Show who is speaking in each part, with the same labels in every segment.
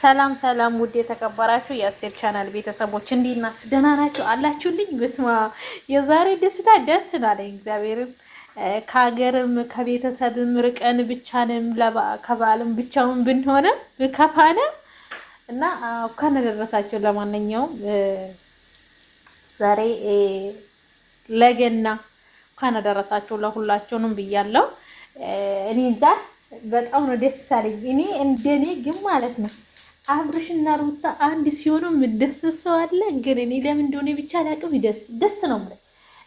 Speaker 1: ሰላም ሰላም ውድ የተከበራችሁ የአስቴር ቻናል ቤተሰቦች እንዴት ናችሁ? ደህና ናችሁ አላችሁልኝ? በስማ የዛሬ ደስታ ደስ ናለኝ። እግዚአብሔርን ከሀገርም ከቤተሰብም ርቀን ብቻንም ከባልም ብቻውን ብንሆንም ከፋነ እና እንኳን ደረሳችሁ። ለማንኛውም ዛሬ ለገና እንኳን ደረሳችሁ ለሁላችሁንም ብያለሁ። እኔ እንጃ በጣም ነው ደስ አለኝ። እኔ እንደኔ ግን ማለት ነው አብርሽና ሩታ አንድ ሲሆኑ የምደሰት ሰው አለ። ግን እኔ ለምን እንደሆነ ብቻ አላውቅም፣ ደስ ነው ማለት።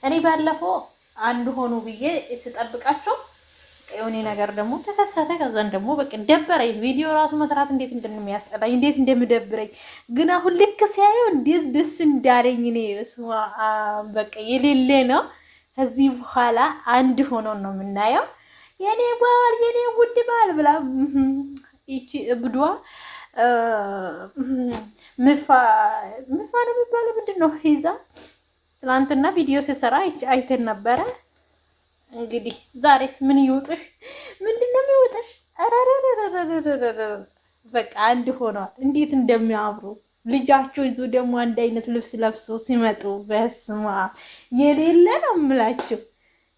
Speaker 1: እኔ ባለፈው አንድ ሆኖ ብዬ ስጠብቃቸው የሆነ ነገር ደግሞ ተከሰተ። ከዛን ደግሞ በቃ ደበረኝ። ቪዲዮ ራሱ መስራት እንዴት እንደሚያስጠላኝ እንዴት እንደምደብረኝ ግን አሁን ልክ ሲያየው እንዴት ደስ እንዳለኝ እኔ በቃ የሌለ ነው። ከዚህ በኋላ አንድ ሆኖ ነው የምናየው። የኔ ባል የኔ ውድ ባል ብላ ይቺ እብዷ ምፋ ነው የሚባለው ምንድን ነው? ሂዛ ትናንትና ቪዲዮ ሲሰራ አይተን ነበረ። እንግዲህ ዛሬስ ምን ይውጥሽ? ምንድን ነው የሚወጣሽ? በቃ አንድ ሆኗል። እንዴት እንደሚያምሩ ልጃቸው ይዞ ደግሞ አንድ አይነት ልብስ ለብሶ ሲመጡ በስማ የሌለ ነው የምላችሁ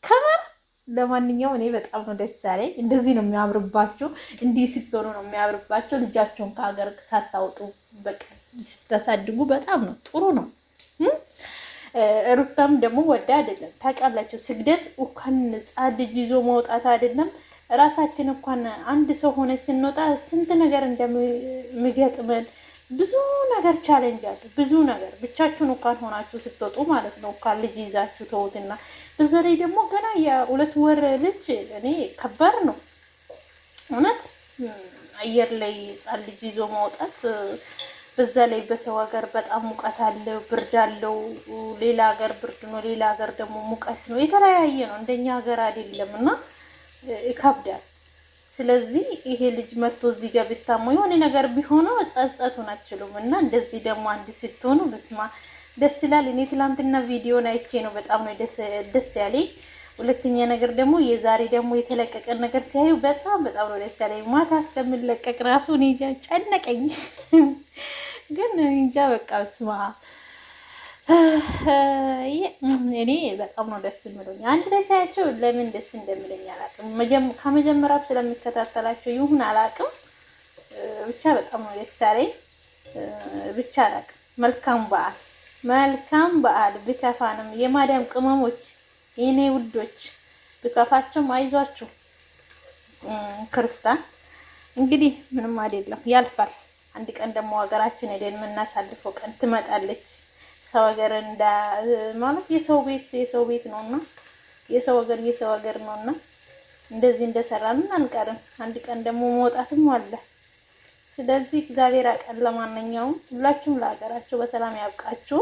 Speaker 1: ከመር። ለማንኛውም እኔ በጣም ነው ደስ ያለኝ። እንደዚህ ነው የሚያምርባቸው፣ እንዲህ ስትሆኑ ነው የሚያምርባቸው። ልጃቸውን ከሀገር ሳታውጡ በቃ ስታሳድጉ በጣም ነው ጥሩ ነው። ሩታም ደግሞ ወዳ አይደለም ታውቃላችሁ። ስግደት እንኳን ሕፃን ልጅ ይዞ መውጣት አይደለም ራሳችን እንኳን አንድ ሰው ሆነ ስንወጣ ስንት ነገር እንደሚገጥመን ብዙ ነገር ቻሌንጅ አለ። ብዙ ነገር ብቻችሁን እንኳን ሆናችሁ ስትወጡ ማለት ነው እንኳን ልጅ ይዛችሁ ተውትና፣ በዛ ላይ ደግሞ ገና የሁለት ወር ልጅ እኔ ከባድ ነው እውነት። አየር ላይ ሕፃን ልጅ ይዞ ማውጣት፣ በዛ ላይ በሰው ሀገር በጣም ሙቀት አለው፣ ብርድ አለው። ሌላ ሀገር ብርድ ነው፣ ሌላ ሀገር ደግሞ ሙቀት ነው። የተለያየ ነው፣ እንደኛ ሀገር አይደለም እና ይከብዳል። ስለዚህ ይሄ ልጅ መጥቶ እዚህ ጋር ቢታሙ የሆነ ነገር ቢሆነው ጸጸቱን አትችሉም። እና እንደዚህ ደግሞ አንድ ስትሆኑ በስማ ደስ ይላል። እኔ ትላንትና ቪዲዮን አይቼ ነው በጣም ነው ደስ ያለኝ። ሁለተኛ ነገር ደግሞ የዛሬ ደግሞ የተለቀቀ ነገር ሲያዩ በጣም ነው ደስ ያለኝ። ማታ ስለምለቀቅ ራሱ እኔ እንጃ ጨነቀኝ። ግን እንጃ በቃ ስማ እኔ በጣም ነው ደስ የሚለኝ። አንድ ላይ ሳያቸው ለምን ደስ እንደሚለኝ አላውቅም። ከመጀመሪያው ስለሚከታተላቸው ይሁን አላውቅም፣ ብቻ በጣም ነው ደስ ያለኝ። ብቻ አላውቅም። መልካም በዓል ቢከፋንም የማዳም ቅመሞች የኔ ውዶች ቢከፋቸውም አይዟችሁ። ክርስቲያን እንግዲህ ምንም አይደለም ያልፋል። አንድ ቀን ደግሞ ሀገራችን ሄደን የምናሳልፈው ቀን ትመጣለች። ሰው ሀገር ማለት የሰው ቤት ነውና የሰው ሀገር ነውና እንደዚህ እንደሰራን አንቀርም። አንድ ቀን ደግሞ መውጣትም አለ። ስለዚህ እግዚአብሔር አቀል። ለማንኛውም ሁላችሁም ለሀገራችሁ በሰላም ያብቃችሁ።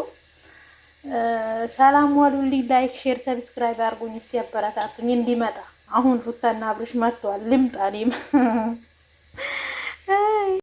Speaker 1: ሰላም ዋሉልኝ። ላይክ፣ ሼር፣ ሰብስክራይብ አድርጉኝ። እስቲ አበረታቱኝ እንዲመጣ። አሁን ሩታና አብርሽ መጥተዋል። ልምጣ እኔም